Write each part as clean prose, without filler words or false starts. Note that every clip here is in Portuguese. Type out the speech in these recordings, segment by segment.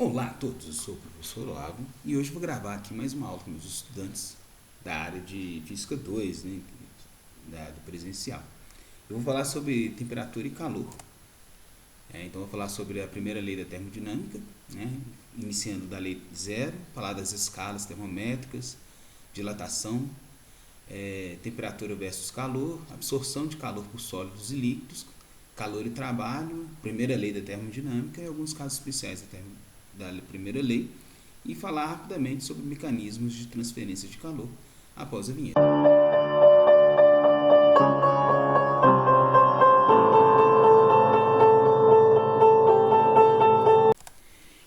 Olá a todos, eu sou o professor Olavo e hoje vou gravar aqui mais uma aula com meus estudantes da área de Física 2, né, do presencial. Eu vou falar sobre temperatura e calor. Então vou falar sobre a primeira lei da termodinâmica, né, iniciando da lei zero, falar das escalas termométricas, dilatação, temperatura versus calor, absorção de calor por sólidos e líquidos, calor e trabalho, primeira lei da termodinâmica e alguns casos especiais da primeira lei, e falar rapidamente sobre mecanismos de transferência de calor após a vinheta.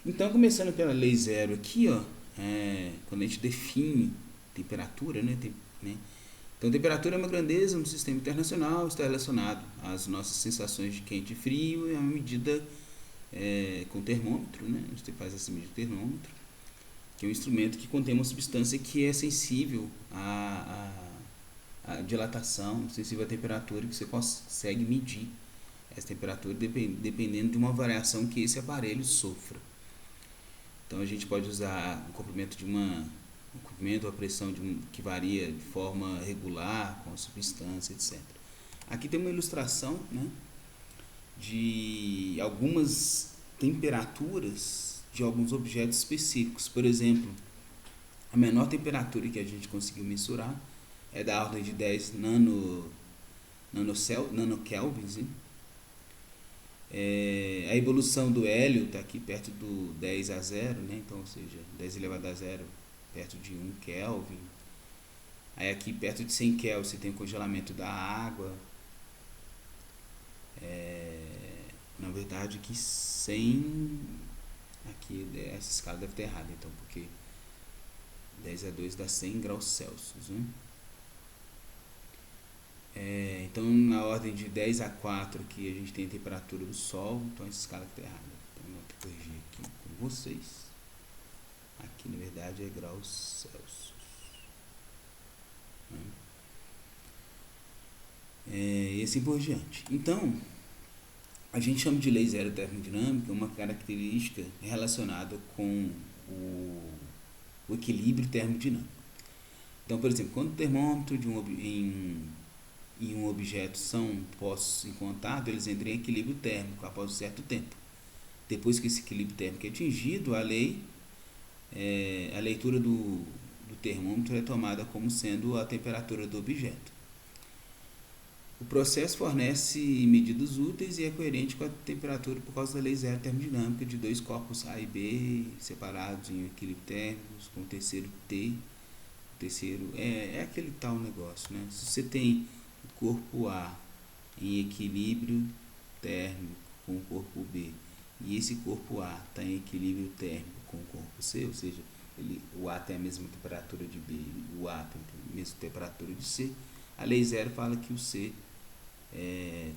Então, começando pela lei zero aqui, quando a gente define temperatura, né? Então, temperatura é uma grandeza no sistema internacional, está relacionado às nossas sensações de quente e frio, e é uma medida com termômetro, né? Você faz essa medida com termômetro, que é um instrumento que contém uma substância que é sensível à dilatação, sensível à temperatura, que você consegue medir essa temperatura dependendo de uma variação que esse aparelho sofra. Então a gente pode usar um comprimento ou a pressão que varia de forma regular com a substância, etc. Aqui tem uma ilustração, né, de algumas temperaturas de alguns objetos específicos. Por exemplo, a menor temperatura que a gente conseguiu mensurar é da ordem de 10 nanokelvins. A evolução do hélio está aqui perto do 10 a 0, né? Então, ou seja, 10 elevado a 0 perto de 1 Kelvin. Aí aqui perto de 100 Kelvin você tem o congelamento da água. Na verdade aqui 100, aqui essa escala deve estar errada, então, porque 10 a 2 dá 100 graus Celsius, né? Então na ordem de 10 a 4 aqui a gente tem a temperatura do Sol, então essa escala está errada. Então eu vou corrigir aqui com vocês. Aqui na verdade é graus Celsius, né? E assim por diante. Então, a gente chama de lei zero termodinâmica uma característica relacionada com o equilíbrio termodinâmico. Então, por exemplo, quando o termômetro e um objeto são postos em contato, eles entram em equilíbrio térmico após um certo tempo. Depois que esse equilíbrio térmico é atingido, a leitura do termômetro é tomada como sendo a temperatura do objeto. O processo fornece medidas úteis e é coerente com a temperatura por causa da lei zero termodinâmica de dois corpos A e B separados em equilíbrio térmico, com o terceiro T. O terceiro é aquele tal negócio, né? Se você tem o corpo A em equilíbrio térmico com o corpo B e esse corpo A está em equilíbrio térmico com o corpo C, ou seja, o A tem a mesma temperatura de B e o A tem a mesma temperatura de C, a lei zero fala que o C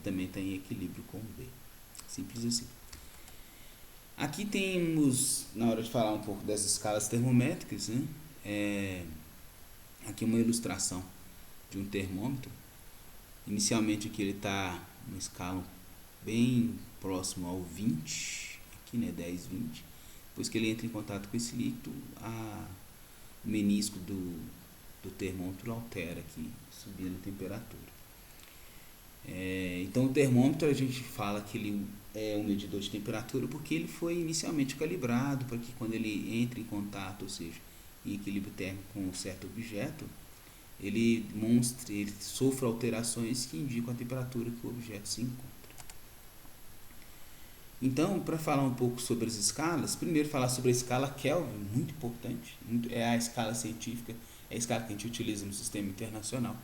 também está em equilíbrio com o B. Simples assim. Aqui temos, na hora de falar um pouco das escalas termométricas, né? Aqui uma ilustração de um termômetro. Inicialmente aqui ele está numa escala bem próximo ao 20, aqui, né, 10, 20. Depois que ele entra em contato com esse líquido, o menisco do termômetro altera aqui, subindo a temperatura. Então o termômetro a gente fala que ele é um medidor de temperatura porque ele foi inicialmente calibrado para que quando ele entre em contato, ou seja, em equilíbrio térmico com um certo objeto, ele sofra alterações que indicam a temperatura que o objeto se encontra. Então, para falar um pouco sobre as escalas, primeiro falar sobre a escala Kelvin, muito importante, é a escala científica, é a escala que a gente utiliza no sistema internacional.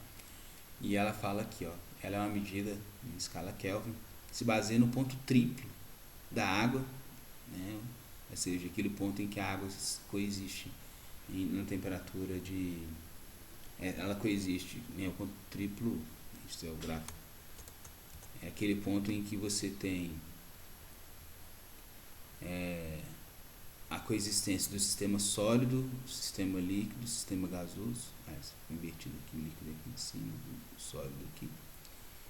E ela fala aqui, ela é uma medida em escala Kelvin, que se baseia no ponto triplo da água, né? Ou seja, aquele ponto em que a água coexiste na temperatura de... ela coexiste, né? O ponto triplo, isso é o gráfico, é aquele ponto em que você tem a coexistência do sistema sólido, do sistema líquido, do sistema gasoso. Invertido aqui, o líquido aqui em cima, o sólido aqui.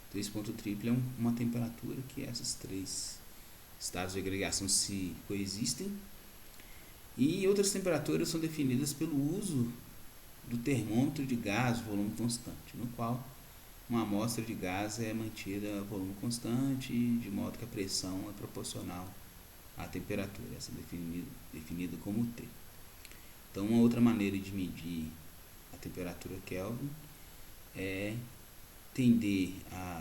Então esse ponto triplo é uma temperatura que esses três estados de agregação se coexistem. E outras temperaturas são definidas pelo uso do termômetro de gás, volume constante, no qual uma amostra de gás é mantida a volume constante, de modo que a pressão é proporcional à temperatura, essa é definida como T. Então, uma outra maneira de medir a temperatura Kelvin é tender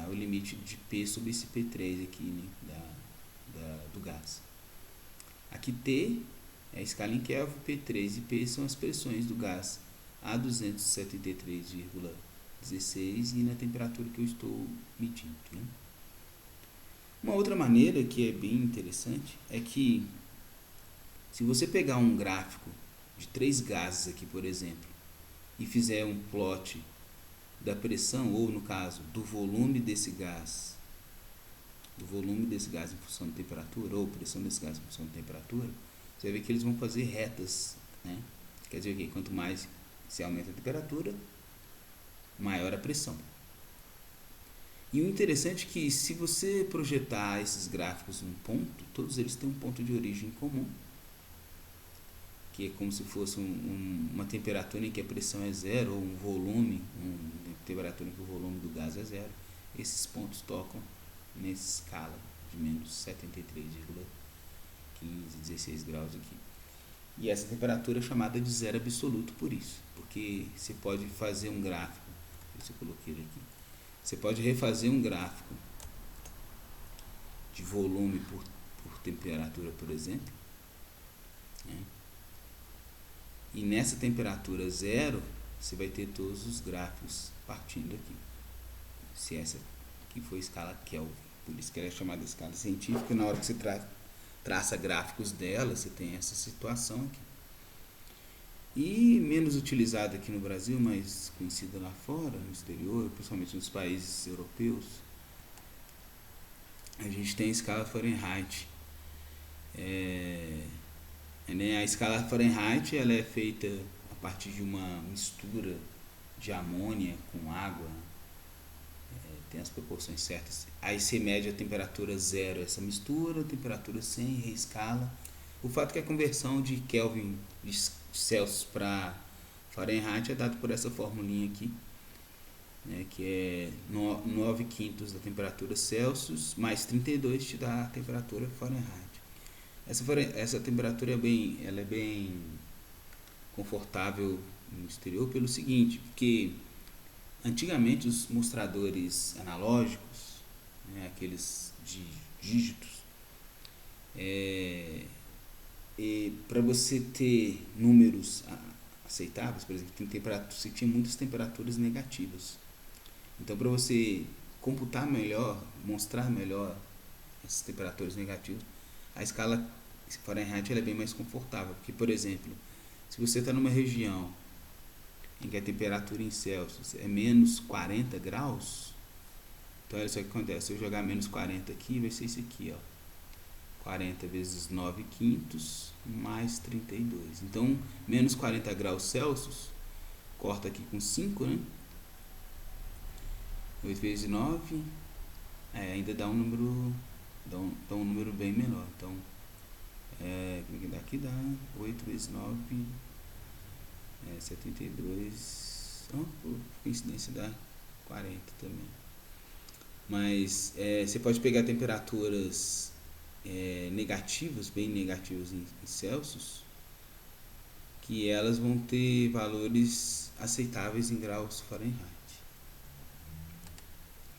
ao limite de P sobre esse P3 aqui, né, do gás. Aqui T é a escala em Kelvin, P3 e P são as pressões do gás a 273,16 e na temperatura que eu estou medindo, né? Uma outra maneira que é bem interessante é que se você pegar um gráfico de 3 gases aqui, por exemplo, e fizer um plot da pressão, ou no caso, do volume desse gás em função da temperatura, ou pressão desse gás em função da temperatura, você vai ver que eles vão fazer retas, né? Quer dizer que quanto mais se aumenta a temperatura, maior a pressão. E o interessante é que se você projetar esses gráficos num ponto, todos eles têm um ponto de origem comum, que é como se fosse uma temperatura em que a pressão é zero, ou um volume, uma temperatura em que o volume do gás é zero. Esses pontos tocam nessa escala de menos 73,1516 graus aqui. E essa temperatura é chamada de zero absoluto por isso, porque você pode fazer um gráfico, eu coloquei ele aqui, você pode refazer um gráfico de volume por temperatura, por exemplo, né? E nessa temperatura zero, você vai ter todos os gráficos partindo aqui. Se essa aqui foi a escala Kelvin, por isso que ela é chamada escala científica. Na hora que você traça gráficos dela, você tem essa situação aqui. E menos utilizada aqui no Brasil, mas conhecida lá fora, no exterior, principalmente nos países europeus, a gente tem a escala Fahrenheit. A escala Fahrenheit ela é feita a partir de uma mistura de amônia com água, tem as proporções certas. Aí você mede a temperatura zero, essa mistura, a temperatura 100, reescala. O fato é que a conversão de Kelvin, de Celsius para Fahrenheit é dado por essa formulinha aqui, né, que é 9 quintos da temperatura Celsius mais 32 te dá a temperatura Fahrenheit. Essa temperatura é bem confortável no exterior pelo seguinte, porque antigamente os mostradores analógicos, né, aqueles de dígitos, para você ter números aceitáveis, por exemplo, você tinha muitas temperaturas negativas. Então, para você computar melhor, mostrar melhor essas temperaturas negativas, a escala Fahrenheit ela é bem mais confortável, porque, por exemplo, se você está numa região em que a temperatura em Celsius é menos 40 graus, então olha só o que acontece, se eu jogar menos 40 aqui, vai ser isso aqui, ó, 40 vezes 9 quintos mais 32, então menos 40 graus Celsius, corta aqui com 5, né, 8 vezes 9, ainda dá um número, dá um número bem menor, então daqui dá 8 vezes 9, 72, por coincidência dá 40 também. Mas você pode pegar temperaturas negativas, bem negativas em Celsius, que elas vão ter valores aceitáveis em graus Fahrenheit.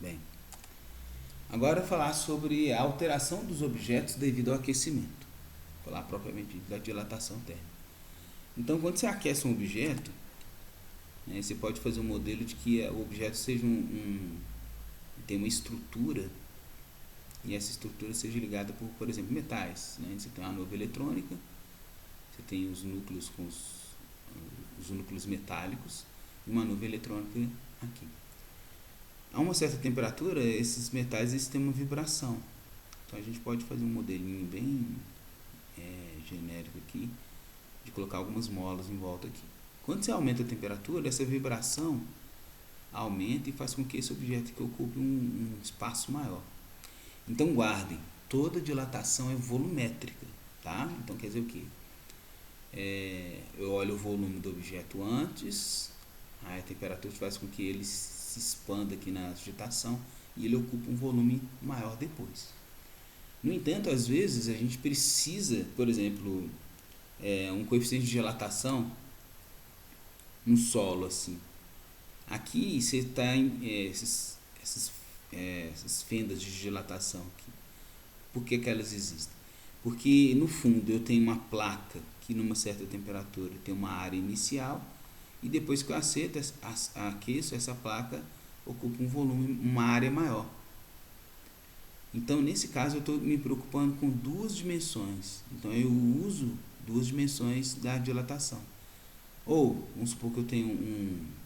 Bem, agora falar sobre a alteração dos objetos devido ao aquecimento, falar propriamente da dilatação térmica. Então, quando você aquece um objeto, né, você pode fazer um modelo de que o objeto seja tem uma estrutura, e essa estrutura seja ligada por exemplo, metais, né? Você tem uma nuvem eletrônica, você tem os núcleos com os núcleos metálicos e uma nuvem eletrônica aqui. A uma certa temperatura, esses metais têm uma vibração. Então a gente pode fazer um modelinho bem genérico aqui, de colocar algumas molas em volta aqui. Quando você aumenta a temperatura, essa vibração aumenta e faz com que esse objeto aqui ocupe um espaço maior. Então guardem, toda dilatação é volumétrica, tá? Então quer dizer o quê? eu olho o volume do objeto antes, aí a temperatura faz com que ele se expanda aqui na agitação e ele ocupa um volume maior depois. No entanto, às vezes a gente precisa, por exemplo, um coeficiente de dilatação no solo assim. Aqui você está em essas fendas de dilatação aqui. Por que elas existem? Porque no fundo eu tenho uma placa que numa certa temperatura tem uma área inicial e depois que eu aqueço essa placa ocupa um volume, uma área maior. Então nesse caso eu estou me preocupando com duas dimensões. Então eu uso duas dimensões da dilatação. Ou vamos supor que eu tenho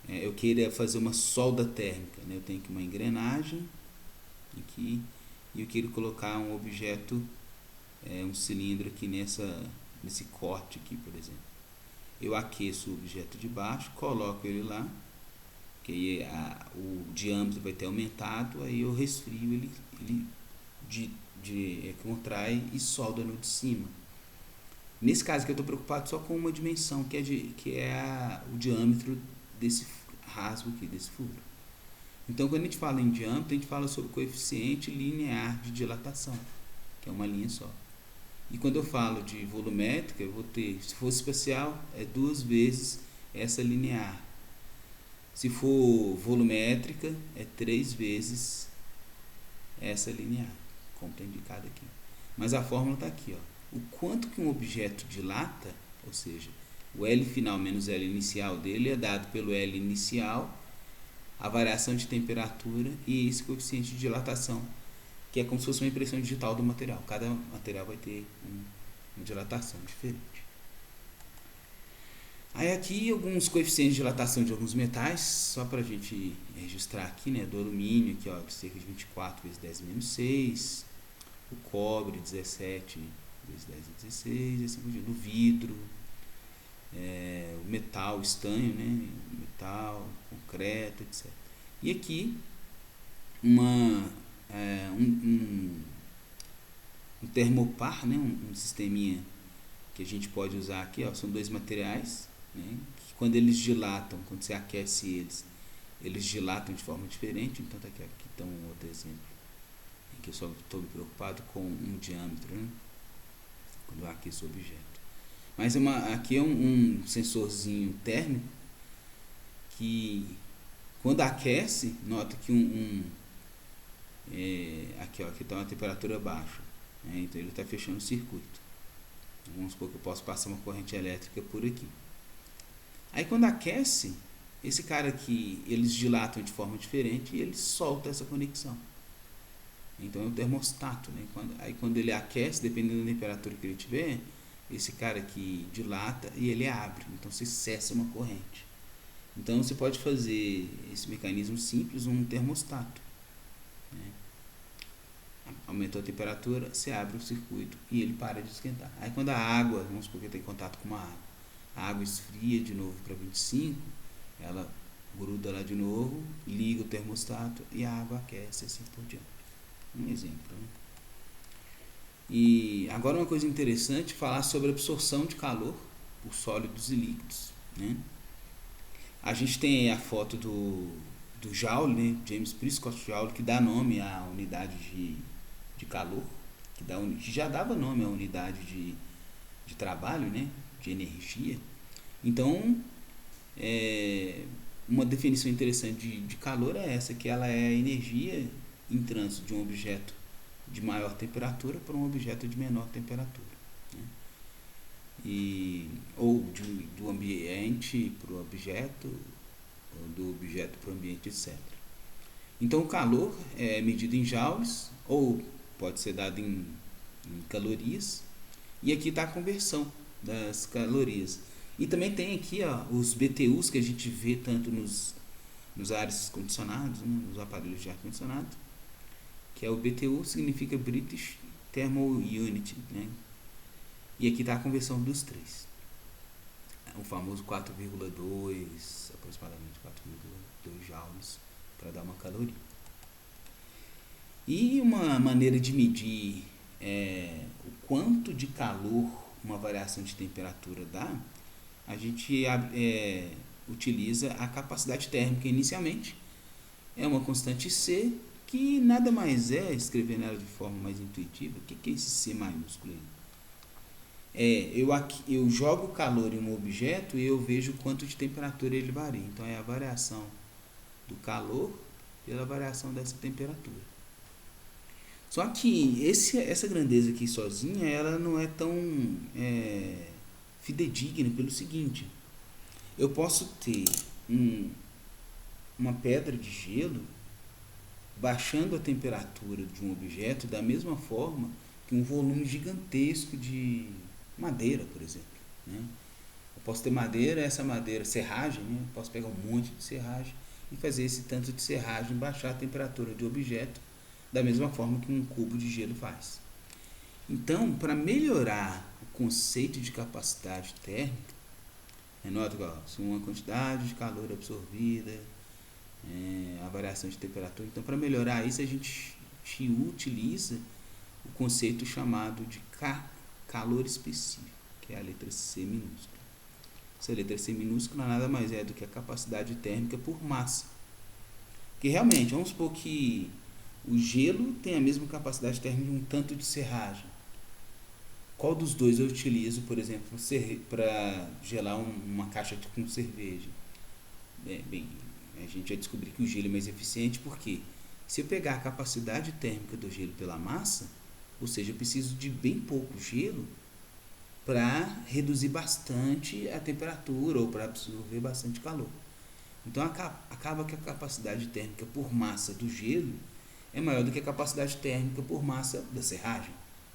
eu queira fazer uma solda térmica, né? Eu tenho aqui uma engrenagem aqui e eu quero colocar um objeto, um cilindro aqui nesse corte aqui, por exemplo. Eu aqueço o objeto de baixo, coloco ele lá, que aí o diâmetro vai ter aumentado, aí eu resfrio ele contrai e solda no de cima. Nesse caso aqui eu estou preocupado só com uma dimensão, que é o diâmetro desse rasgo aqui, desse furo. Então quando a gente fala em diâmetro, a gente fala sobre o coeficiente linear de dilatação, que é uma linha só. E quando eu falo de volumétrica, eu vou ter, se for espacial, é 2 vezes essa linear. Se for volumétrica, é 3 vezes essa linear, como está indicado aqui. Mas a fórmula está aqui, ó. O quanto que um objeto dilata, ou seja, o L final menos L inicial dele é dado pelo L inicial, a variação de temperatura e esse coeficiente de dilatação, que é como se fosse uma impressão digital do material. Cada material vai ter uma dilatação diferente. Aí aqui alguns coeficientes de dilatação de alguns metais, só para a gente registrar aqui, né? Do alumínio, aqui, ó, de cerca de 24 vezes 10 menos 6, o cobre 17 vezes 10 vezes 16, assim por diante, do vidro, o metal, o estanho, né? Metal, concreto, etc. E aqui um termopar, né? Um sisteminha que a gente pode usar aqui, ó, são dois materiais, né? Que quando eles dilatam, quando você aquece eles dilatam de forma diferente. Então tá aqui está um outro exemplo em que eu só estou preocupado com um diâmetro, né? Quando eu aqueço o objeto. Mas aqui é um sensorzinho térmico que quando aquece, nota que aqui está uma temperatura baixa, né? Então ele está fechando o circuito. Vamos supor que eu posso passar uma corrente elétrica por aqui. Aí quando aquece, esse cara aqui, eles dilatam de forma diferente e ele solta essa conexão. Então é o termostato, né? Quando ele aquece, dependendo da temperatura que ele tiver, esse cara aqui dilata e ele abre. Então você cessa uma corrente. Então você pode fazer esse mecanismo simples, um termostato, né? Aumentou a temperatura, você abre o circuito e ele para de esquentar. Aí quando a água, vamos supor que tem contato com uma água, a água esfria de novo para 25, ela gruda lá de novo, liga o termostato e a água aquece, assim por diante. Um exemplo, né? E agora uma coisa interessante, falar sobre a absorção de calor por sólidos e líquidos, né? A gente tem a foto do Joule, né? James Prescott Joule, que dá nome à unidade de calor, que já dava nome à unidade de trabalho, né? De energia. Então, uma definição interessante de calor é essa, que ela é a energia em trânsito de um objeto de maior temperatura para um objeto de menor temperatura, né? Ou do ambiente para o objeto, ou do objeto para o ambiente, etc. Então o calor é medido em joules, ou pode ser dado em calorias, e aqui está a conversão das calorias. E também tem aqui, ó, os BTUs que a gente vê tanto nos ares condicionados, né, nos aparelhos de ar condicionado, que é o BTU, significa British Thermal Unit, né? E aqui está a conversão dos três. O famoso 4,2, aproximadamente 4,2 joules para dar uma caloria. E uma maneira de medir o quanto de calor uma variação de temperatura dá, a gente utiliza a capacidade térmica inicialmente. É uma constante C, que nada mais é, escrevendo ela de forma mais intuitiva, o que é esse C maiúsculo aí? Eu jogo calor em um objeto e eu vejo quanto de temperatura ele varia. Então é a variação do calor pela variação dessa temperatura. Só que essa grandeza aqui sozinha, ela não é tão fidedigna pelo seguinte: eu posso ter uma pedra de gelo baixando a temperatura de um objeto da mesma forma que um volume gigantesco de madeira, por exemplo, né? Eu posso ter madeira, essa madeira, serragem, né? Eu posso pegar um monte de serragem e fazer esse tanto de serragem baixar a temperatura de objeto da mesma forma que um cubo de gelo faz. Então, para melhorar o conceito de capacidade térmica, nota que uma quantidade de calor absorvida, a variação de temperatura. Então, para melhorar isso, a gente utiliza o conceito chamado de calor específico, que é a letra C minúscula. Essa letra C minúscula nada mais é do que a capacidade térmica por massa. Que realmente, vamos supor que o gelo tem a mesma capacidade térmica de um tanto de serragem. Qual dos dois eu utilizo, por exemplo, para gelar uma caixa com cerveja? A gente vai descobrir que o gelo é mais eficiente, porque se eu pegar a capacidade térmica do gelo pela massa, ou seja, eu preciso de bem pouco gelo para reduzir bastante a temperatura ou para absorver bastante calor. Então acaba que a capacidade térmica por massa do gelo é maior do que a capacidade térmica por massa da serragem.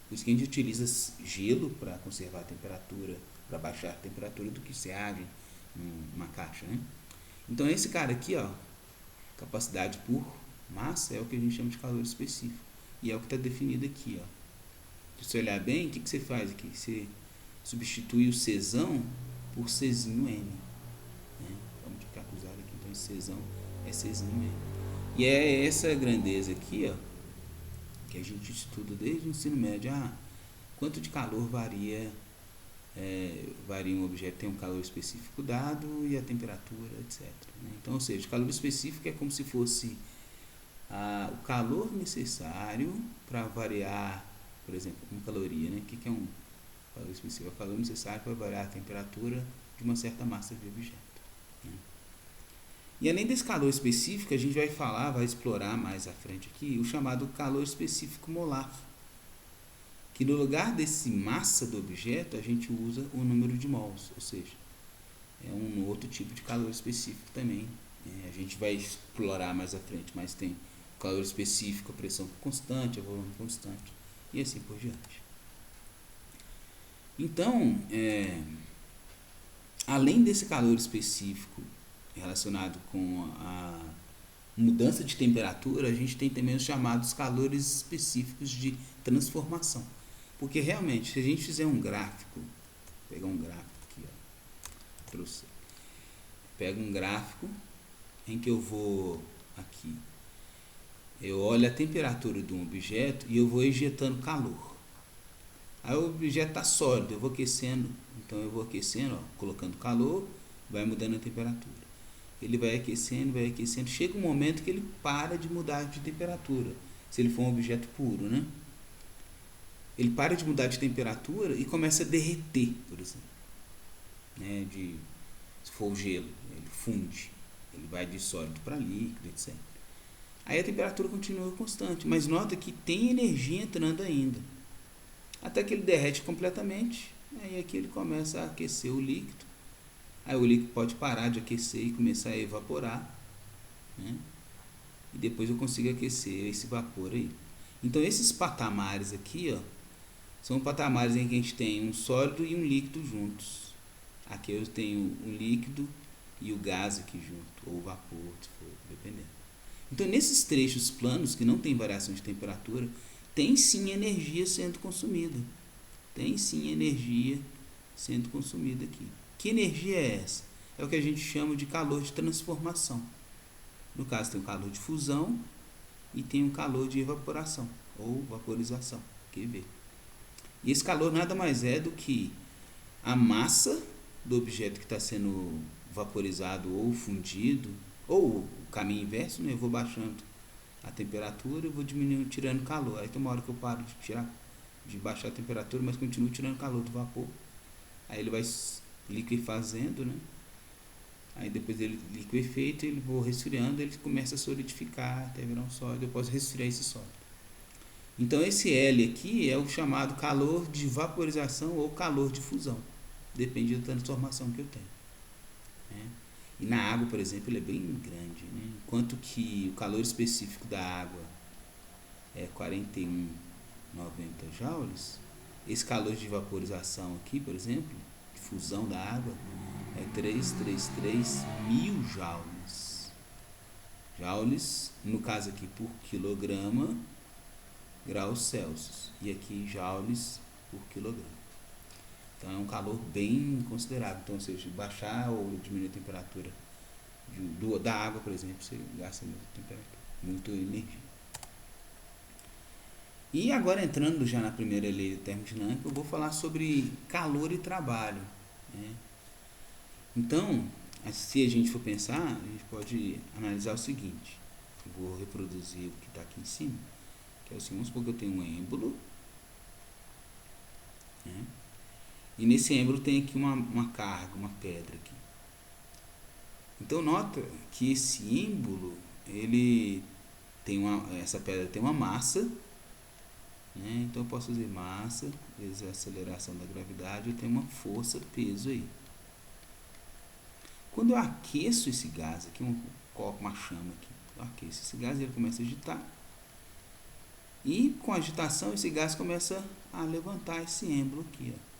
Por isso que a gente utiliza gelo para conservar a temperatura, para baixar a temperatura, do que serragem numa caixa, né? Então esse cara aqui, capacidade por massa, é o que a gente chama de calor específico. E é o que está definido aqui, Se você olhar bem, o que você faz aqui? Você substitui o Czão por Czinho N. Né? Vamos usar aqui, então esse Czão é Czinho N. E é essa grandeza aqui, que a gente estuda desde o ensino médio. Quanto de calor varia um objeto, tem um calor específico dado e a temperatura, etc. Né? Então, ou seja, o calor específico é como se fosse o calor necessário para variar, por exemplo, uma caloria, né? O que é um calor específico? É o calor necessário para variar a temperatura de uma certa massa de objeto. Né? E além desse calor específico, a gente vai explorar mais à frente aqui o chamado calor específico molar, que no lugar desse massa do objeto, a gente usa o número de mols, ou seja, é um outro tipo de calor específico também. A gente vai explorar mais à frente, mas tem calor específico, a pressão constante, a volume constante, e assim por diante. Então, além desse calor específico relacionado com a mudança de temperatura, a gente tem também os chamados calores específicos de transformação. Porque realmente, se a gente fizer um gráfico, pegar um gráfico aqui, trouxe, pega um gráfico em que eu vou aqui, eu olho a temperatura de um objeto e eu vou injetando calor. Aí o objeto está sólido, eu vou aquecendo, então eu vou aquecendo, colocando calor, vai mudando a temperatura. Ele vai aquecendo, chega um momento que ele para de mudar de temperatura, se ele for um objeto puro, né? Ele para de mudar de temperatura e começa a derreter, por exemplo. Né? Se for o gelo, ele funde, ele vai de sólido para líquido, etc. Aí a temperatura continua constante, mas nota que tem energia entrando ainda. Até que ele derrete completamente, aí aqui ele começa a aquecer o líquido. Aí o líquido pode parar de aquecer e começar a evaporar, né? E depois eu consigo aquecer esse vapor aí. Então esses patamares aqui, são patamares em que a gente tem um sólido e um líquido juntos. Aqui eu tenho o líquido e o gás aqui junto, ou o vapor, se for, dependendo. Então nesses trechos planos, que não tem variação de temperatura, tem sim energia sendo consumida. Tem sim energia sendo consumida aqui. Que energia é essa? É o que a gente chama de calor de transformação. No caso, tem o calor de fusão e tem o calor de evaporação, ou vaporização, QV. E esse calor nada mais é do que a massa do objeto que está sendo vaporizado ou fundido, ou o caminho inverso, né? Eu vou baixando a temperatura e vou diminuindo, tirando calor. Aí tem uma hora que eu paro de baixar a temperatura, mas continuo tirando calor do vapor. Aí ele vai liquefazendo, né? Aí depois ele liquefeito, ele vou resfriando, ele começa a solidificar até virar um sólido. Eu posso resfriar esse sólido. Então esse L aqui é o chamado calor de vaporização ou calor de fusão. Depende da transformação que eu tenho, né? E na água, por exemplo, ele é bem grande, né? Enquanto que o calor específico da água é 41,90 joules, esse calor de vaporização aqui, por exemplo, de fusão da água, é 333 mil joules. Joules, no caso aqui, por quilograma, graus Celsius. E aqui, joules por quilograma. Então é um calor bem considerável. Então, ou seja, baixar ou diminuir a temperatura da água, por exemplo, você gasta muita temperatura, muita energia. E agora entrando já na primeira lei da termodinâmica, eu vou falar sobre calor e trabalho, né? Então, se a gente for pensar, a gente pode analisar o seguinte. Eu vou reproduzir o que está aqui em cima, que é o seguinte: vamos supor que eu tenho um êmbolo, né? E nesse êmbolo tem aqui uma carga, uma pedra aqui. Então nota que esse êmbolo, ele tem essa pedra tem uma massa, né? Então eu posso fazer massa vezes a aceleração da gravidade, eu tenho uma força, peso aí. Quando eu aqueço esse gás aqui, coloco uma chama aqui, eu aqueço esse gás, ele começa a agitar. E com a agitação esse gás começa a levantar esse êmbolo aqui, ó.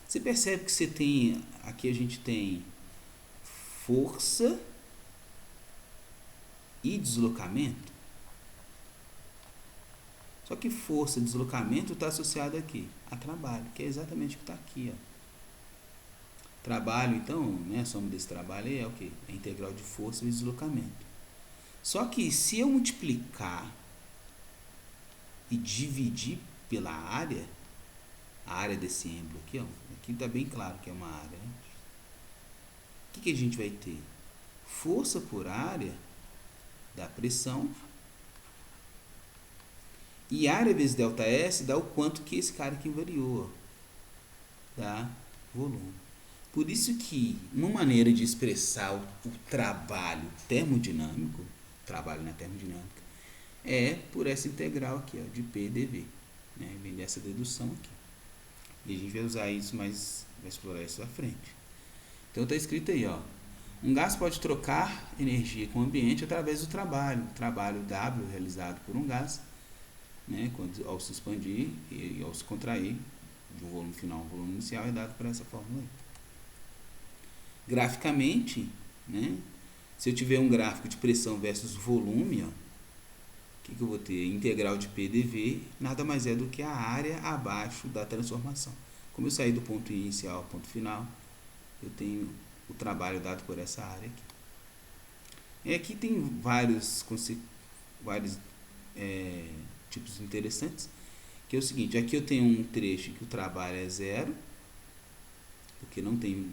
Você percebe que você tem, aqui a gente tem força e deslocamento. Só que força e deslocamento está associado aqui a trabalho, que é exatamente o que está aqui, ó. Trabalho, então, né, a soma desse trabalho aí é o quê? É a integral de força e deslocamento. Só que se eu multiplicar e dividir pela área, a área desse êmbolo aqui, ó, aqui está bem claro que é uma área, né? O que a gente vai ter? Força por área dá pressão, e área vezes ΔS dá o quanto que esse cara aqui variou, dá volume. Por isso que uma maneira de expressar o trabalho termodinâmico, trabalho na termodinâmica, é por essa integral aqui, ó, de P dV, né? Vem dessa dedução aqui. E a gente vai usar isso mais, vai explorar isso à frente. Então está escrito aí, ó: um gás pode trocar energia com o ambiente através do trabalho. O trabalho W realizado por um gás, né, ao se expandir e ao se contrair de um volume final a um volume inicial, é dado por essa fórmula aí. Graficamente, né, se eu tiver um gráfico de pressão versus volume, ó, o que eu vou ter? Integral de P dV nada mais é do que a área abaixo da transformação. Como eu saí do ponto inicial ao ponto final, eu tenho o trabalho dado por essa área aqui. E aqui tem vários tipos interessantes, que é o seguinte: aqui eu tenho um trecho que o trabalho é zero, porque não tem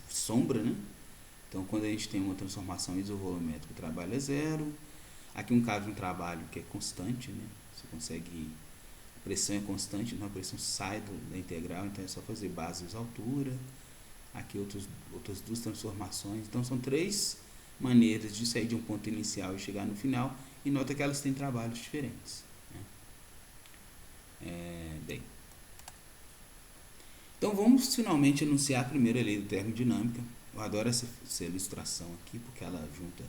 sombra, né? Então, quando a gente tem uma transformação isovolumétrica, o trabalho é zero. Aqui um caso de um trabalho que é constante, né? Você consegue, a pressão é constante, então a pressão sai da integral, então é só fazer base vezes altura. Aqui outras duas transformações. Então são três maneiras de sair de um ponto inicial e chegar no final, e nota que elas têm trabalhos diferentes, né? Bem, então vamos finalmente enunciar a primeira lei da termodinâmica. Eu adoro essa ilustração aqui, porque ela junta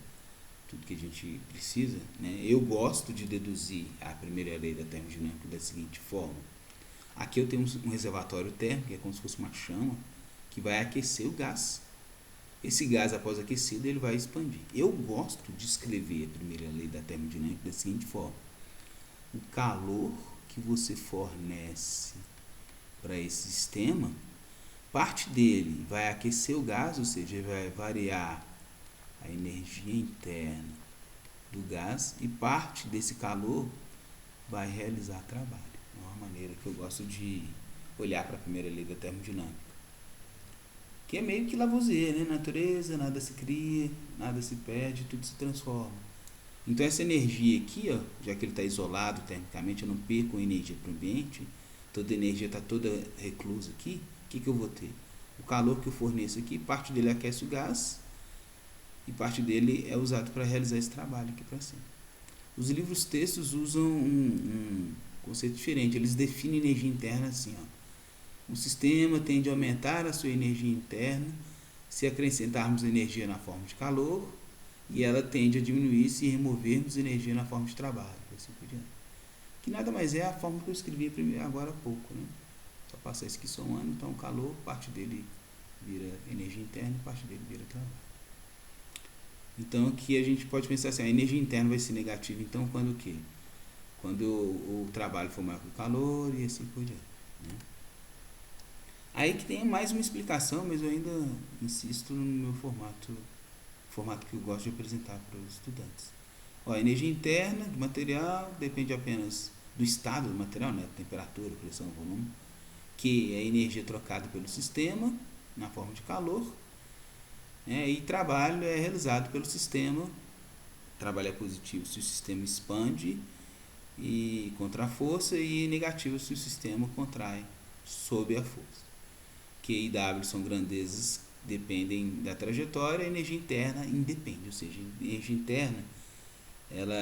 tudo que a gente precisa, né? Eu gosto de deduzir a primeira lei da termodinâmica da seguinte forma: aqui eu tenho um reservatório térmico, que é como se fosse uma chama, que vai aquecer o gás. Esse gás, após aquecido, ele vai expandir. Eu gosto de escrever a primeira lei da termodinâmica da seguinte forma: o calor que você fornece para esse sistema, parte dele vai aquecer o gás, ou seja, vai variar a energia interna do gás, e parte desse calor vai realizar trabalho. É uma maneira que eu gosto de olhar para a primeira lei da termodinâmica. Que é meio que Lavoisier, né? Natureza, nada se cria, nada se perde, tudo se transforma. Então essa energia aqui, ó, já que ele está isolado termicamente, eu não perco energia para o ambiente, toda a energia está toda reclusa aqui, o que eu vou ter? O calor que eu forneço aqui, parte dele aquece o gás e parte dele é usado para realizar esse trabalho aqui para cima. Os livros textos usam um conceito diferente, eles definem energia interna assim, ó. O sistema tende a aumentar a sua energia interna se acrescentarmos energia na forma de calor, e ela tende a diminuir se removermos energia na forma de trabalho, assim por diante. Que nada mais é a forma que eu escrevi agora há pouco, né? Só passar isso aqui somando, então o calor, parte dele vira energia interna e parte dele vira trabalho. Então aqui a gente pode pensar assim, a energia interna vai ser negativa, então quando o quê? Quando o trabalho for maior que o calor e assim por diante, né? Aí que tem mais uma explicação, mas eu ainda insisto no meu formato que eu gosto de apresentar para os estudantes. Ó, a energia interna do material depende apenas do estado do material, né? Temperatura, pressão, volume, que é a energia trocada pelo sistema na forma de calor, né? E trabalho é realizado pelo sistema. Trabalho é positivo se o sistema expande e contra a força, e negativo se o sistema contrai sob a força. Q e W são grandezas, dependem da trajetória, a energia interna independe, ou seja, a energia interna, ela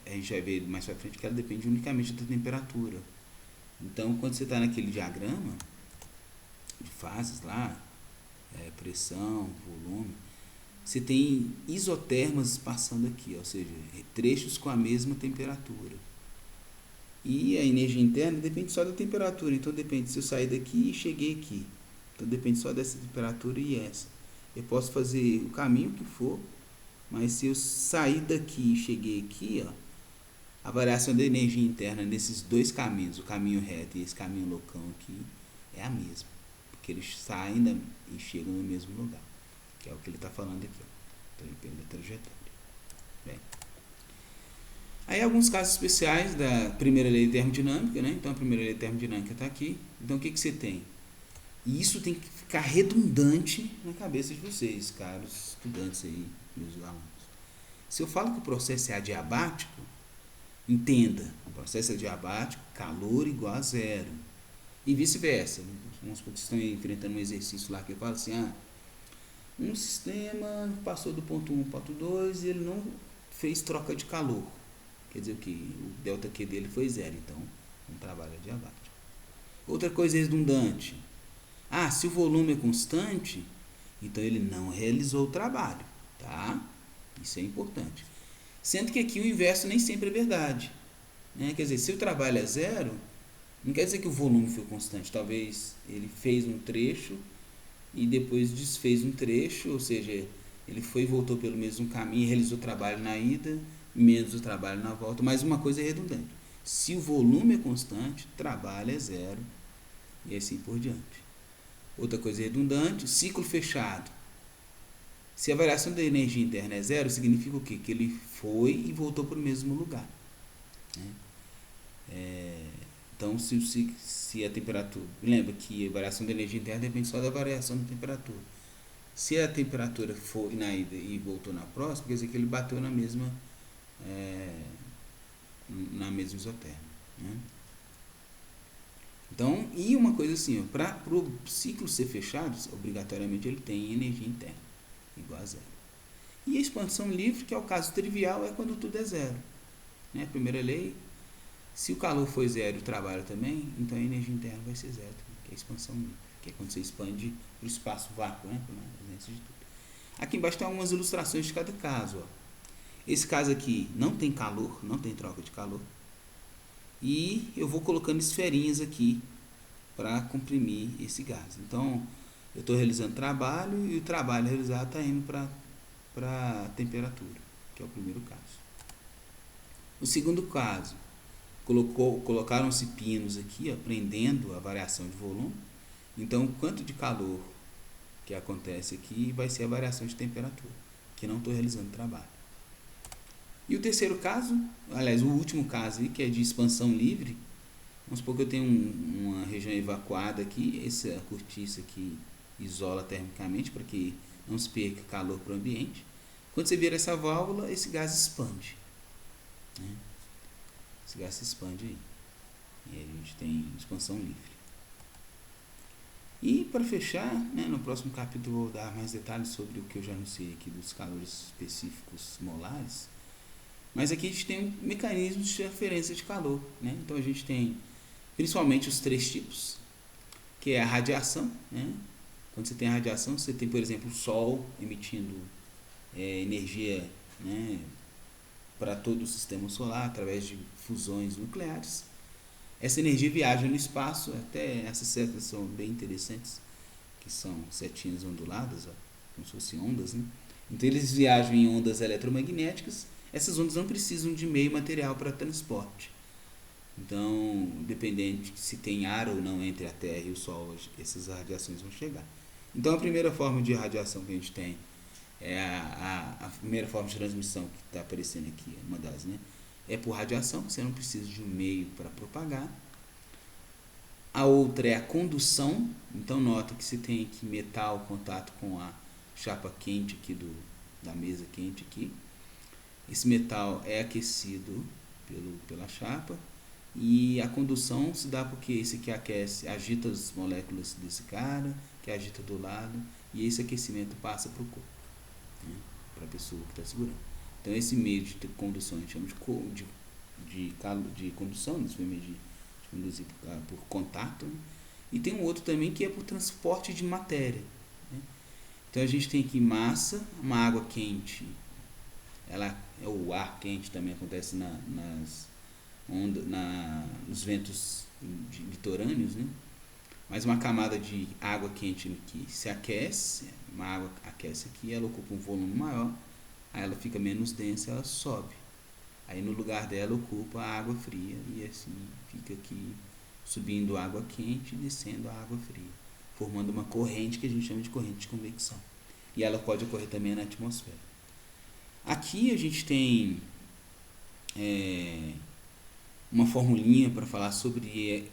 a gente vai ver mais pra frente que ela depende unicamente da temperatura. Então, quando você está naquele diagrama de fases lá, pressão, volume, você tem isotermas passando aqui, ou seja, trechos com a mesma temperatura. E a energia interna depende só da temperatura, então depende se eu sair daqui e cheguei aqui. Então depende só dessa temperatura e essa. Eu posso fazer o caminho que for, mas se eu sair daqui e cheguei aqui, ó, a variação da energia interna nesses dois caminhos, o caminho reto e esse caminho loucão aqui, é a mesma. Porque eles saem e chegam no mesmo lugar. Que é o que ele está falando aqui, ó. Então depende da trajetória. Bem. Aí alguns casos especiais da primeira lei de termodinâmica, né? Então a primeira lei de termodinâmica está aqui. Então o que você tem? E isso tem que ficar redundante na cabeça de vocês, caros estudantes aí, meus alunos. Se eu falo que o processo é adiabático, entenda, o processo é adiabático, calor igual a zero. E vice-versa. Vamos supor que vocês estão enfrentando um exercício lá que eu falo assim, um sistema passou do ponto 1 para o ponto 2 e ele não fez troca de calor. Quer dizer que o delta Q dele foi zero, então um trabalho adiabático. Outra coisa redundante. Se o volume é constante, então ele não realizou o trabalho, tá? Isso é importante. Sendo que aqui o inverso nem sempre é verdade, né? Quer dizer, se o trabalho é zero, não quer dizer que o volume foi constante. Talvez ele fez um trecho e depois desfez um trecho, ou seja, ele foi e voltou pelo mesmo caminho e realizou o trabalho na ida, menos o trabalho na volta, mas uma coisa é redundante. Se o volume é constante, o trabalho é zero e assim por diante. Outra coisa redundante, ciclo fechado. Se a variação da energia interna é zero, significa o quê? Que ele foi e voltou para o mesmo lugar, né? Então, se a temperatura... Lembra que a variação da energia interna depende só da variação da temperatura. Se a temperatura foi na ida e voltou na próxima, quer dizer que ele bateu na mesma isoterma, né? Então, e uma coisa assim, para o ciclo ser fechado, obrigatoriamente ele tem energia interna, igual a zero. E a expansão livre, que é o caso trivial, é quando tudo é zero, né? Primeira lei, se o calor foi zero e o trabalho também, então a energia interna vai ser zero, que é a expansão livre, que é quando você expande para o espaço vácuo, né? De tudo. Aqui embaixo tem algumas ilustrações de cada caso, ó. Esse caso aqui não tem calor, não tem troca de calor. E eu vou colocando esferinhas aqui para comprimir esse gás. Então, eu estou realizando trabalho e o trabalho realizado está indo para a temperatura, que é o primeiro caso. O segundo caso, colocaram-se pinos aqui, ó, prendendo a variação de volume. Então, o quanto de calor que acontece aqui vai ser a variação de temperatura, que não estou realizando trabalho. E o terceiro caso, aliás, o último caso aí, que é de expansão livre, Vamos supor que eu tenho uma região evacuada aqui, essa cortiça aqui isola termicamente para que não se perca calor para o ambiente. Quando você vira essa válvula, esse gás expande, né? Esse gás se expande aí. E aí a gente tem expansão livre. E para fechar, né, no próximo capítulo eu vou dar mais detalhes sobre o que eu já anunciei aqui dos calores específicos molares. Mas aqui a gente tem um mecanismo de transferência de calor, né? Então a gente tem principalmente os 3 tipos, que é a radiação, né? Quando você tem a radiação, você tem, por exemplo, o Sol emitindo energia, né, para todo o sistema solar através de fusões nucleares. Essa energia viaja no espaço, até essas setas são bem interessantes, que são setinhas onduladas, ó, como se fossem ondas, né? Então eles viajam em ondas eletromagnéticas. Essas ondas não precisam de meio material para transporte. Então, dependente se tem ar ou não entre a Terra e o Sol, essas radiações vão chegar. Então, a primeira forma de radiação que a gente tem é a primeira forma de transmissão que está aparecendo aqui, uma das, né? É por radiação, você não precisa de um meio para propagar. A outra é a condução. Então, nota que se tem aqui metal, contato com a chapa quente aqui da mesa quente aqui. Esse metal é aquecido pela chapa. E a condução se dá porque esse aqui aquece, agita as moléculas desse cara, que agita do lado, e esse aquecimento passa para o corpo, né, para a pessoa que está segurando. Então esse meio de condução a gente chama de condução, esse meio de conduzir por contato, né? E tem um outro também que é por transporte de matéria, né? Então a gente tem aqui massa, uma água quente, o ar quente também acontece nos ventos litorâneos, né? Mas uma camada de água quente que se aquece, uma água aquece aqui, ela ocupa um volume maior, aí ela fica menos densa, ela sobe. Aí no lugar dela ocupa a água fria e assim fica aqui subindo água quente e descendo a água fria, formando uma corrente que a gente chama de corrente de convecção. E ela pode ocorrer também na atmosfera. Aqui a gente tem uma formulinha para falar sobre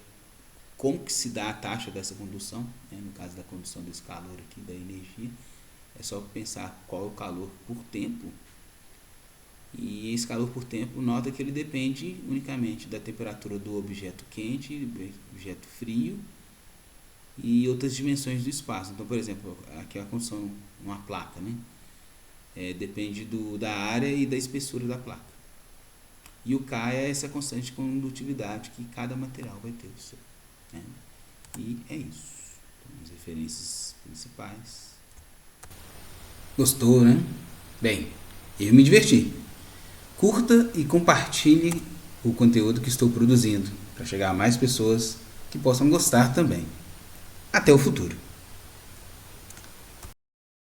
como que se dá a taxa dessa condução, né? No caso da condução desse calor aqui, da energia, é só pensar qual é o calor por tempo. E esse calor por tempo, nota que ele depende unicamente da temperatura do objeto quente, do objeto frio e outras dimensões do espaço. Então, por exemplo, aqui é a condução numa placa, né? Depende da área e da espessura da placa. E o K é essa constante de condutividade que cada material vai ter o seu, né? E é isso. Então, as referências principais. Gostou, né? Bem, eu me diverti. Curta e compartilhe o conteúdo que estou produzindo para chegar a mais pessoas que possam gostar também. Até o futuro.